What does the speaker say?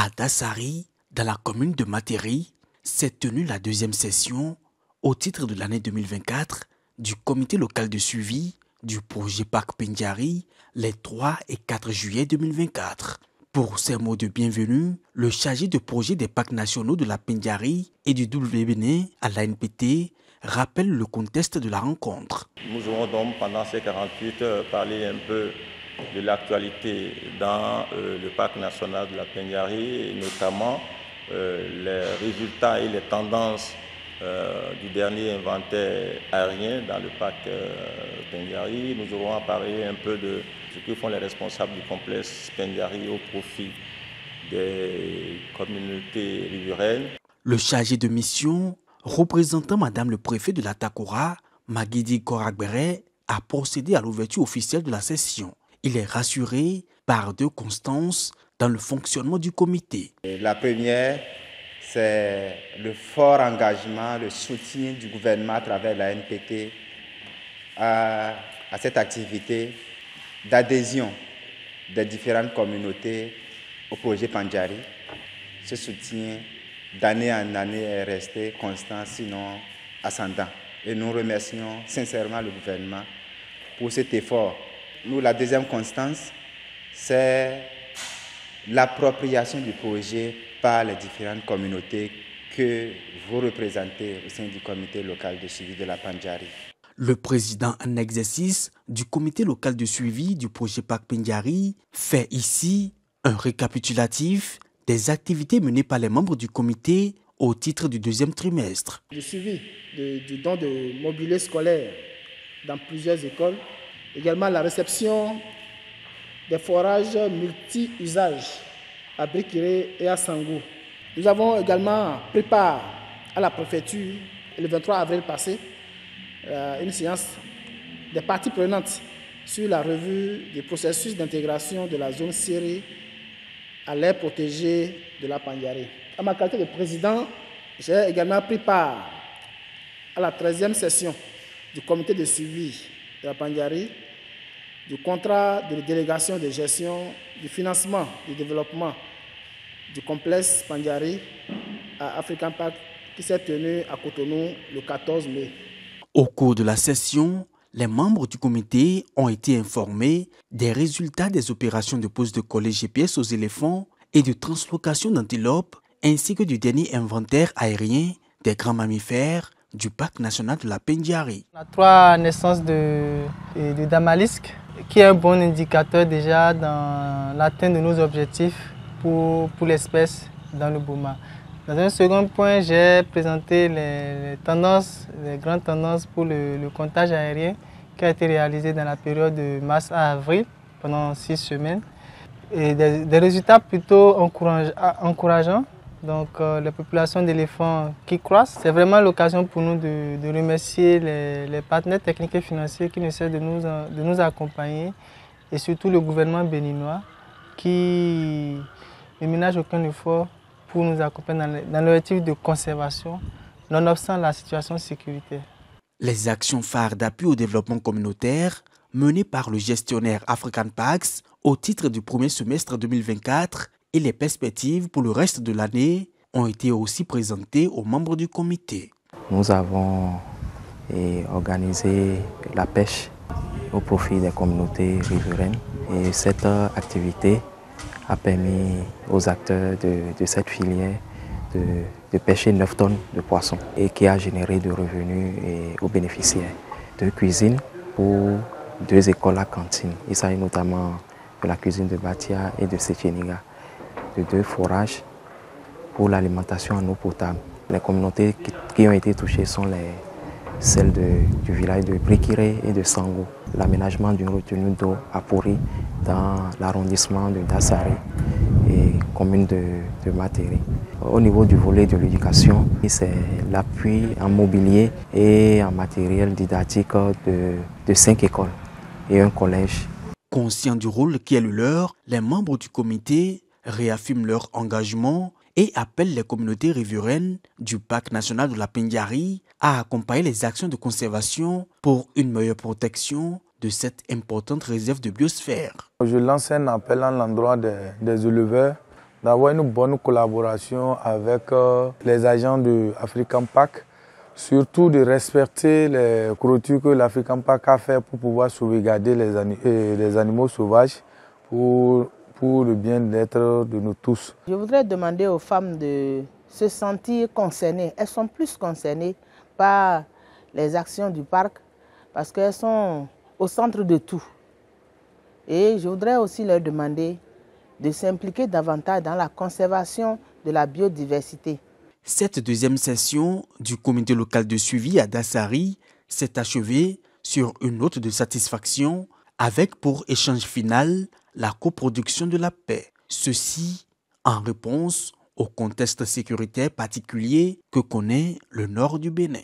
À Dassari, dans la commune de Matéri, s'est tenue la deuxième session au titre de l'année 2024 du comité local de suivi du projet Parc Pendiary les 3 et 4 juillet 2024. Pour ces mots de bienvenue, le chargé de projet des parcs nationaux de la Pendiary et du WBN à l'ANPT rappelle le contexte de la rencontre. Nous aurons donc pendant ces 48 heures parlé un peu de l'actualité dans le parc national de la Pendiary, et notamment les résultats et les tendances du dernier inventaire aérien dans le parc Pendiary. Nous aurons parlé un peu de ce que font les responsables du complexe Pendiary au profit des communautés riveraines. Le chargé de mission, représentant Madame le préfet de la Takora, Magidi Koragbere, a procédé à l'ouverture officielle de la session. Il est rassuré par deux constances dans le fonctionnement du comité. La première, c'est le fort engagement, le soutien du gouvernement à travers la NPT à cette activité d'adhésion des différentes communautés au projet Pendiary. Ce soutien d'année en année est resté constant, sinon ascendant. Et nous remercions sincèrement le gouvernement pour cet effort. Nous, la deuxième constance, c'est l'appropriation du projet par les différentes communautés que vous représentez au sein du comité local de suivi de la Pendiary. Le président en exercice du comité local de suivi du projet Parc Pendiary fait ici un récapitulatif des activités menées par les membres du comité au titre du deuxième trimestre. Le suivi du don de mobilier scolaire dans plusieurs écoles, également la réception des forages multi-usages à Brikiré et à Sangou. Nous avons également pris part à la préfecture le 23 avril passé une séance des parties prenantes sur la revue du processus d'intégration de la zone Siri à l'aire protégée de la Pendiary. À ma qualité de président, j'ai également pris part à la 13e session du comité de suivi de la Pendiary, du contrat de délégation de gestion, du financement, du développement du complexe Pendiary à African Park qui s'est tenu à Cotonou le 14 mai. Au cours de la session, les membres du comité ont été informés des résultats des opérations de pose de collets GPS aux éléphants et de translocation d'antilopes, ainsi que du dernier inventaire aérien des grands mammifères du parc national de la Pendiary. On a 3 naissances de Damalisques, qui est un bon indicateur déjà dans l'atteinte de nos objectifs pour l'espèce dans le Bouma. Dans un second point, j'ai présenté les grandes tendances pour le comptage aérien qui a été réalisé dans la période de mars à avril pendant 6 semaines. Et des résultats plutôt encourageants. Donc les populations d'éléphants qui croissent. C'est vraiment l'occasion pour nous de remercier les partenaires techniques et financiers qui ne cessent de nous accompagner et surtout le gouvernement béninois qui ne ménage aucun effort pour nous accompagner dans l'objectif de conservation, nonobstant la situation sécuritaire. Les actions phares d'appui au développement communautaire menées par le gestionnaire African Parks au titre du premier semestre 2024 et les perspectives pour le reste de l'année ont été aussi présentées aux membres du comité. Nous avons organisé la pêche au profit des communautés riveraines et cette activité a permis aux acteurs de cette filière de pêcher 9 tonnes de poissons et qui a généré de revenus aux bénéficiaires. 2 cuisines pour 2 écoles à cantine. Il s'agit notamment de la cuisine de Batia et de Séchéniga. De 2 forages pour l'alimentation en eau potable. Les communautés qui ont été touchées sont celles du village de Brikiré et de Sangou. L'aménagement d'une retenue d'eau à Pori dans l'arrondissement de Dassari et commune de Matéri. Au niveau du volet de l'éducation, c'est l'appui en mobilier et en matériel didactique de 5 écoles et un collège. Conscients du rôle qui est le leur, les membres du comité réaffirment leur engagement et appellent les communautés riveraines du parc national de la Pendiary à accompagner les actions de conservation pour une meilleure protection de cette importante réserve de biosphère. Je lance un appel à l'endroit des éleveurs d'avoir une bonne collaboration avec les agents de African Park, surtout de respecter les clôtures que l'African Park a fait pour pouvoir sauvegarder les animaux sauvages pour le bien-être de nous tous. Je voudrais demander aux femmes de se sentir concernées. Elles sont plus concernées par les actions du parc parce qu'elles sont au centre de tout. Et je voudrais aussi leur demander de s'impliquer davantage dans la conservation de la biodiversité. Cette deuxième session du comité local de suivi à Dassari s'est achevée sur une note de satisfaction avec pour échange final la coproduction de la paix. Ceci en réponse au contexte sécuritaire particulier que connaît le nord du Bénin.